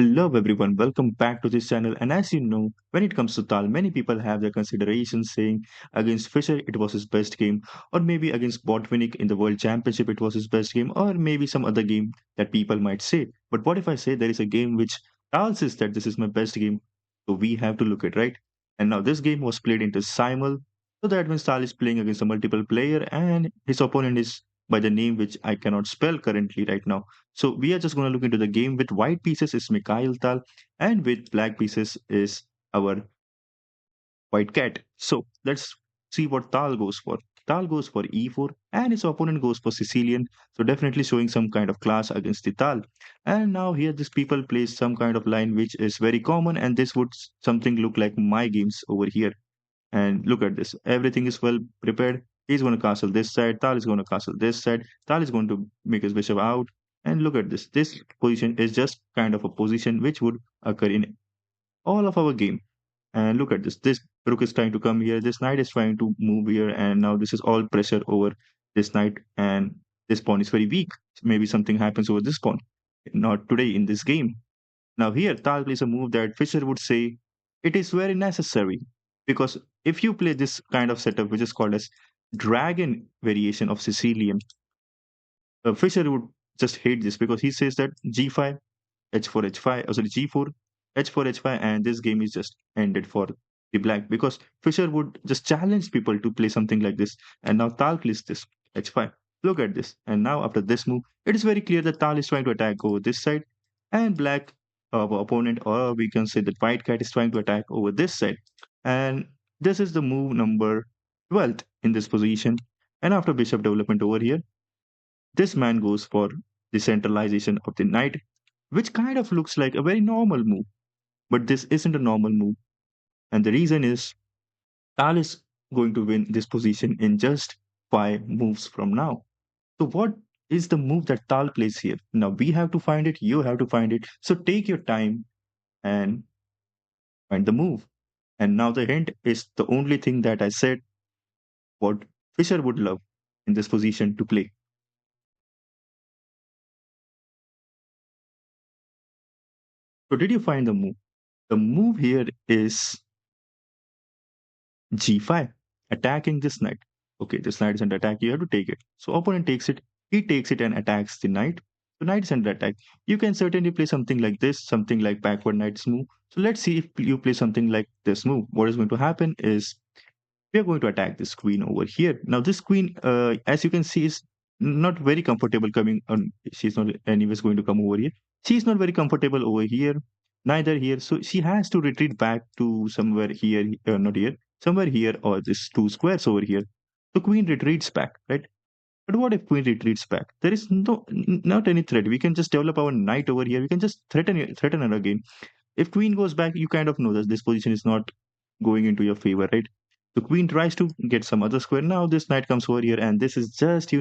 Hello everyone, welcome back to this channel. And as you know, when it comes to Tal, many people have their considerations saying against Fischer it was his best game, or maybe against Botvinnik in the World Championship it was his best game, or maybe some other game that people might say. But what if I say there is a game which Tal says that this is my best game? So we have to look at right. And now this game was played into Simul, so that means Tal is playing against a multiple player and his opponent is by the name which I cannot spell currently right now. So we are just going to look into the game. With white pieces is Mikhail Tal, and with black pieces is our white cat. So let's see what Tal goes for. Tal goes for e4, and his opponent goes for Sicilian. So definitely showing some kind of class against the Tal. And now here this people plays some kind of line which is very common, and this would something look like my games over here. And look at this. Everything is well prepared. He's going to castle this side. Tal is going to castle this side. Tal is going to make his bishop out. And look at this. This position is just kind of a position which would occur in all of our game. And look at this. This rook is trying to come here. This knight is trying to move here. And now this is all pressure over this knight. And this pawn is very weak. Maybe something happens over this pawn. Not today in this game. Now here, Tal plays a move that Fischer would say it is very necessary because if you play this kind of setup, which is called as dragon variation of Sicilian, Fischer would just hate this because he says that g5, h4, h5, oh, sorry, g4, h4, h5, and this game is just ended for the black because Fischer would just challenge people to play something like this. And now Tal plays this h5. Look at this. And now after this move, it is very clear that Tal is trying to attack over this side, and black opponent, or we can say that white cat is trying to attack over this side. And this is the move number 12th in this position. And after bishop development over here, this man goes for the centralization of the knight, which kind of looks like a very normal move. But this isn't a normal move. And the reason is Tal is going to win this position in just 5 moves from now. So, what is the move that Tal plays here? Now, we have to find it, you have to find it. So, take your time and find the move. And now, the hint is the only thing that I said what Fischer would love in this position to play. So, did you find the move? The move here is g5, attacking this knight. Okay, this knight is under attack. You have to take it. So opponent takes it. He takes it and attacks the knight. The knight is under attack. You can certainly play something like this, something like backward knight's move. So let's see if you play something like this move. What is going to happen is we are going to attack this queen over here. Now this queen, as you can see, is not very comfortable coming on. She's not anyways going to come over here. She's not very comfortable over here, neither here. So she has to retreat back to somewhere here, not here, somewhere here, or this two squares over here. So queen retreats back, right? But what if queen retreats back? There is not any threat. We can just develop our knight over here. We can just threaten her again. If queen goes back, you kind of know that this position is not going into your favor, right? The queen tries to get some other square. Now this knight comes over here, and this is just,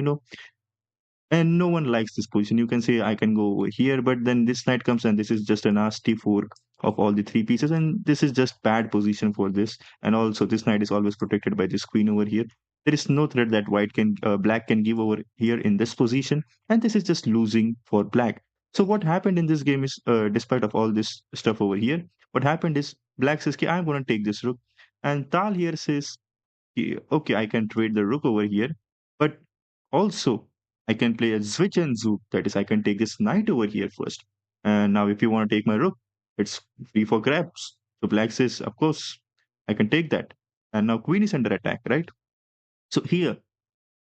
and no one likes this position. You can say I can go over here, but then this knight comes, and this is just a nasty fork of all the three pieces, and this is just bad position for this. And also, this knight is always protected by this queen over here. There is no threat that black can give over here in this position, and this is just losing for black. So what happened in this game is, despite of all this stuff over here, what happened is black says, "Okay, I'm going to take this rook," and Tal here says, "Okay, I can trade the rook over here, but also." I can play a switch and zoop. That is, I can take this knight over here first. And now if you want to take my rook, it's free for grabs. So black says, of course, I can take that. And now queen is under attack, right? So here,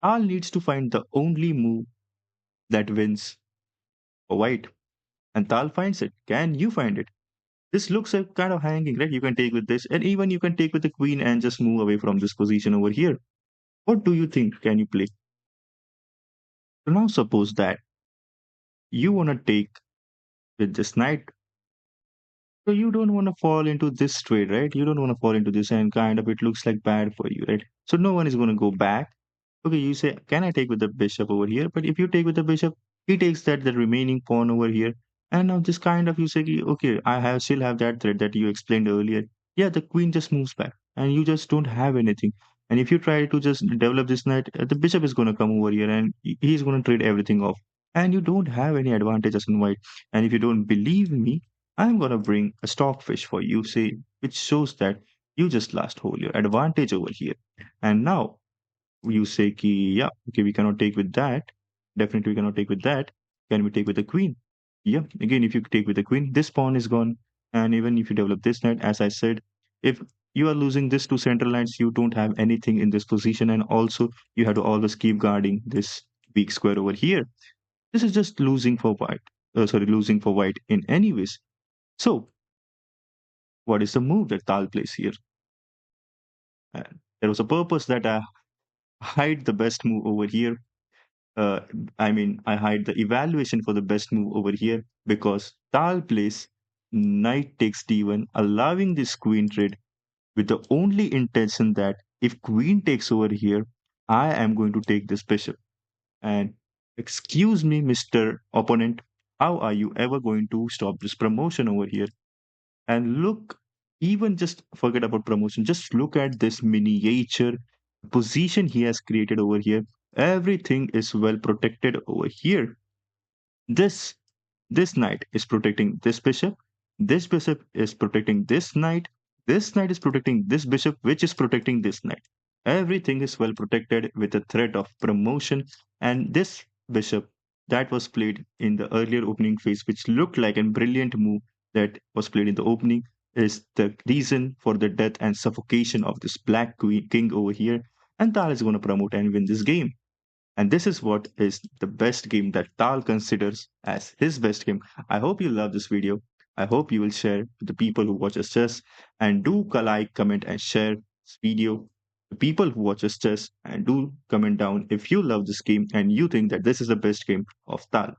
Tal needs to find the only move that wins for white. And Tal finds it. Can you find it? This looks like kind of hanging, right? You can take with this, and even you can take with the queen and just move away from this position over here. What do you think? Can you play? So now suppose that you want to take with this knight. So you don't want to fall into this trade, right? You don't want to fall into this and kind of it looks like bad for you, right? So no one is going to go back. Okay, you say, can I take with the bishop over here? But if you take with the bishop, he takes that the remaining pawn over here. And now this kind of you say, okay, I have still have that thread that you explained earlier. Yeah, the queen just moves back and you just don't have anything. And if you try to just develop this knight, the bishop is going to come over here and he's going to trade everything off. And you don't have any advantage as in white. And if you don't believe me, I'm gonna bring a stockfish for you, say, which shows that you just lost whole your advantage over here. And now you say, ki, yeah, okay, we cannot take with that. Definitely we cannot take with that. Can we take with the queen? Yeah, again, if you take with the queen, this pawn is gone. And even if you develop this knight, as I said, if you are losing this two central lines, you don't have anything in this position. And also, you have to always keep guarding this weak square over here. This is just losing for white. Losing for white in any ways. So, what is the move that Tal plays here? And there was a purpose that I hide the best move over here. Uh, I hide the evaluation for the best move over here because Tal plays knight takes d1, allowing this queen trade with the only intention that if queen takes over here, I am going to take this bishop. And excuse me, Mr. Opponent, how are you ever going to stop this promotion over here? And look, even just forget about promotion, just look at this miniature position he has created over here. Everything is well protected over here. This this knight is protecting this bishop. This bishop is protecting this knight. This knight is protecting this bishop, which is protecting this knight. Everything is well protected with the threat of promotion. And this bishop that was played in the earlier opening phase, which looked like a brilliant move that was played in the opening, is the reason for the death and suffocation of this black queen king over here. And Tal is going to promote and win this game. And this is what is the best game that Tal considers as his best game. I hope you love this video. I hope you will share with the people who watch us chess and do like, comment, and share this video. The people who watch us chess and do comment down if you love this game and you think that this is the best game of Tal.